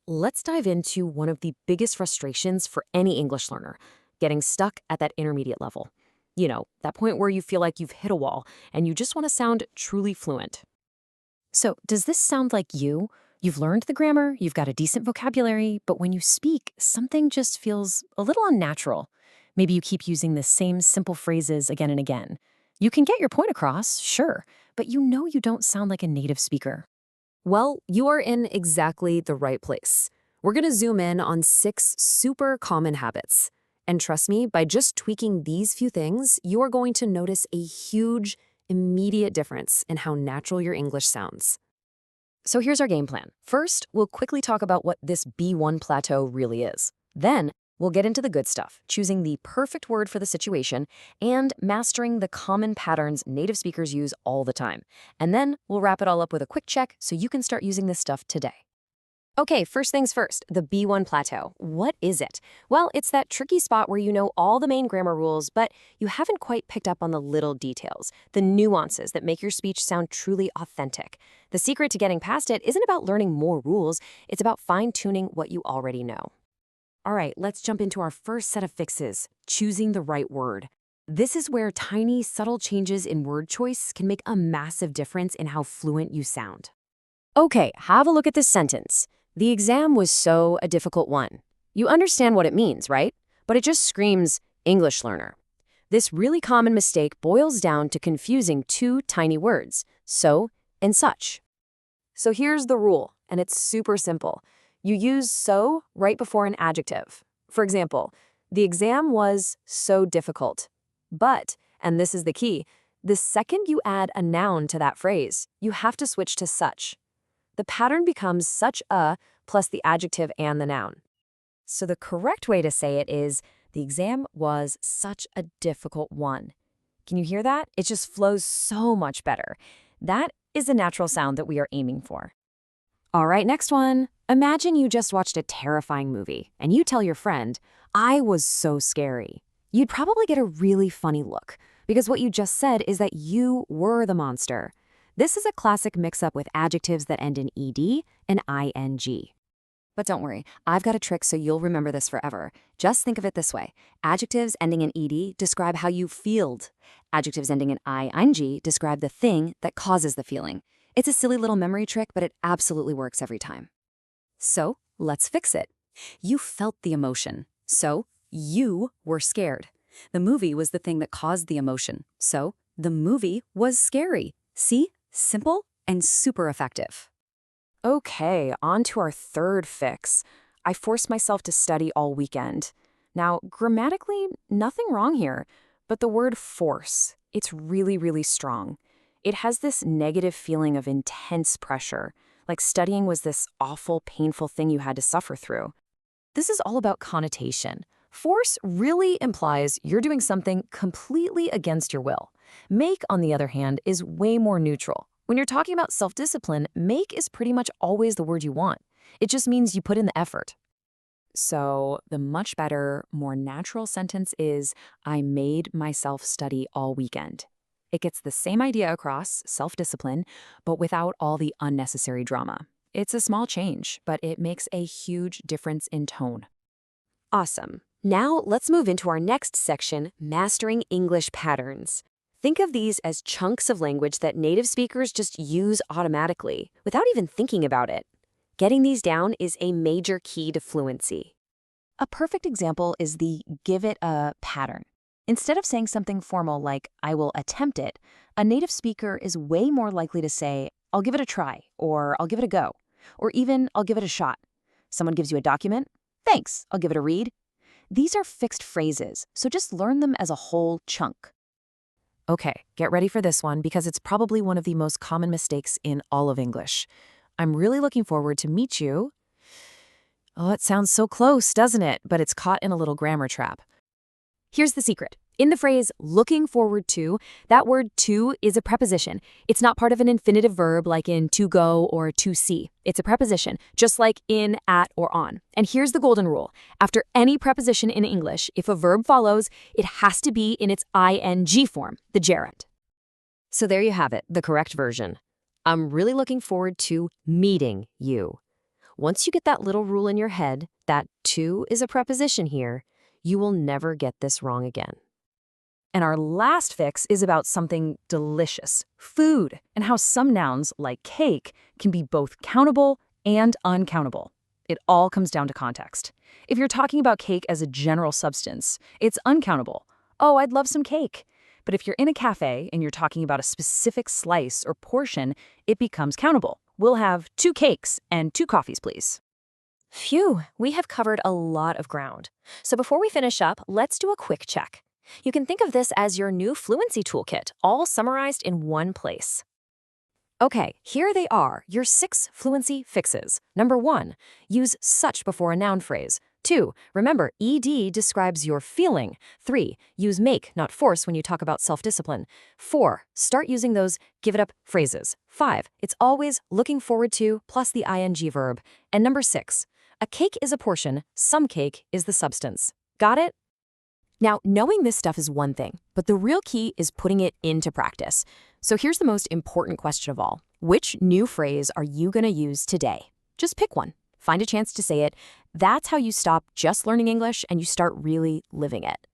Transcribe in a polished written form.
let's dive into one of the biggest frustrations for any English learner, getting stuck at that intermediate level. That point where you feel like you've hit a wall and you just want to sound truly fluent. So, does this sound like you? You've learned the grammar, you've got a decent vocabulary, but when you speak, something just feels a little unnatural. Maybe you keep using the same simple phrases again and again. You can get your point across, sure, but you don't sound like a native speaker. Well, you are in exactly the right place. We're going to zoom in on 6 super common habits. And trust me, by just tweaking these few things, you are going to notice a huge, immediate difference in how natural your English sounds. So here's our game plan. First, we'll quickly talk about what this B1 plateau really is. Then, we'll get into the good stuff, choosing the perfect word for the situation and mastering the common patterns native speakers use all the time. And then we'll wrap it all up with a quick check so you can start using this stuff today. Okay, first things first, the B1 plateau. What is it? Well, it's that tricky spot where you know all the main grammar rules, but you haven't quite picked up on the little details, the nuances that make your speech sound truly authentic. The secret to getting past it isn't about learning more rules, it's about fine-tuning what you already know. All right, let's jump into our first set of fixes, choosing the right word. This is where tiny, subtle changes in word choice can make a massive difference in how fluent you sound. Okay, have a look at this sentence. The exam was so a difficult one. You understand what it means, right? But it just screams English learner. This really common mistake boils down to confusing 2 tiny words, so and such. So here's the rule, and it's super simple. You use so right before an adjective. For example, the exam was so difficult. But, and this is the key, the second you add a noun to that phrase, you have to switch to such. The pattern becomes such a plus the adjective and the noun. So the correct way to say it is, the exam was such a difficult one. Can you hear that? It just flows so much better. That is the natural sound that we are aiming for. All right, next one. Imagine you just watched a terrifying movie and you tell your friend, I was so scary. You'd probably get a really funny look because what you just said is that you were the monster. This is a classic mix-up with adjectives that end in ed and ing. But don't worry, I've got a trick so you'll remember this forever. Just think of it this way. Adjectives ending in ed describe how you feeled. Adjectives ending in ing describe the thing that causes the feeling. It's a silly little memory trick, but it absolutely works every time. So, let's fix it. You felt the emotion, so you were scared. The movie was the thing that caused the emotion, so the movie was scary. See? Simple and super effective. Okay, on to our third fix. I forced myself to study all weekend. Now, grammatically, nothing wrong here, but the word force, it's really, really strong. It has this negative feeling of intense pressure, like studying was this awful, painful thing you had to suffer through. This is all about connotation. Force really implies you're doing something completely against your will. Make, on the other hand, is way more neutral. When you're talking about self-discipline, make is pretty much always the word you want. It just means you put in the effort. So the much better, more natural sentence is, I made myself study all weekend. It gets the same idea across, self-discipline, but without all the unnecessary drama. It's a small change, but it makes a huge difference in tone. Awesome. Now let's move into our next section, mastering English patterns. Think of these as chunks of language that native speakers just use automatically, without even thinking about it. Getting these down is a major key to fluency. A perfect example is the give it a pattern. Instead of saying something formal like, I will attempt it, a native speaker is way more likely to say, I'll give it a try, or I'll give it a go, or even I'll give it a shot. Someone gives you a document? Thanks, I'll give it a read. These are fixed phrases, so just learn them as a whole chunk. Okay, get ready for this one because it's probably one of the most common mistakes in all of English. I'm really looking forward to meet you. Oh, it sounds so close, doesn't it? But it's caught in a little grammar trap. Here's the secret. In the phrase looking forward to, that word to is a preposition. It's not part of an infinitive verb like in to go or to see. It's a preposition, just like in, at, or on. And here's the golden rule. After any preposition in English, if a verb follows, it has to be in its ing form, the gerund. So there you have it, the correct version. I'm really looking forward to meeting you. Once you get that little rule in your head that to is a preposition here, you will never get this wrong again. And our last fix is about something delicious, food, and how some nouns, like cake, can be both countable and uncountable. It all comes down to context. If you're talking about cake as a general substance, it's uncountable. Oh, I'd love some cake. But if you're in a cafe and you're talking about a specific slice or portion, it becomes countable. We'll have 2 cakes and 2 coffees, please. Phew, we have covered a lot of ground. So before we finish up, let's do a quick check. You can think of this as your new fluency toolkit, all summarized in one place. Okay, here they are, your 6 fluency fixes. Number 1, use such before a noun phrase. 2, remember, ed describes your feeling. 3, use make, not force when you talk about self-discipline. 4, start using those give it up phrases. 5, it's always looking forward to plus the ing verb. And number 6, a cake is a portion, some cake is the substance. Got it? Now, knowing this stuff is one thing, but the real key is putting it into practice. So here's the most important question of all. Which new phrase are you going to use today? Just pick one. Find a chance to say it. That's how you stop just learning English and you start really living it.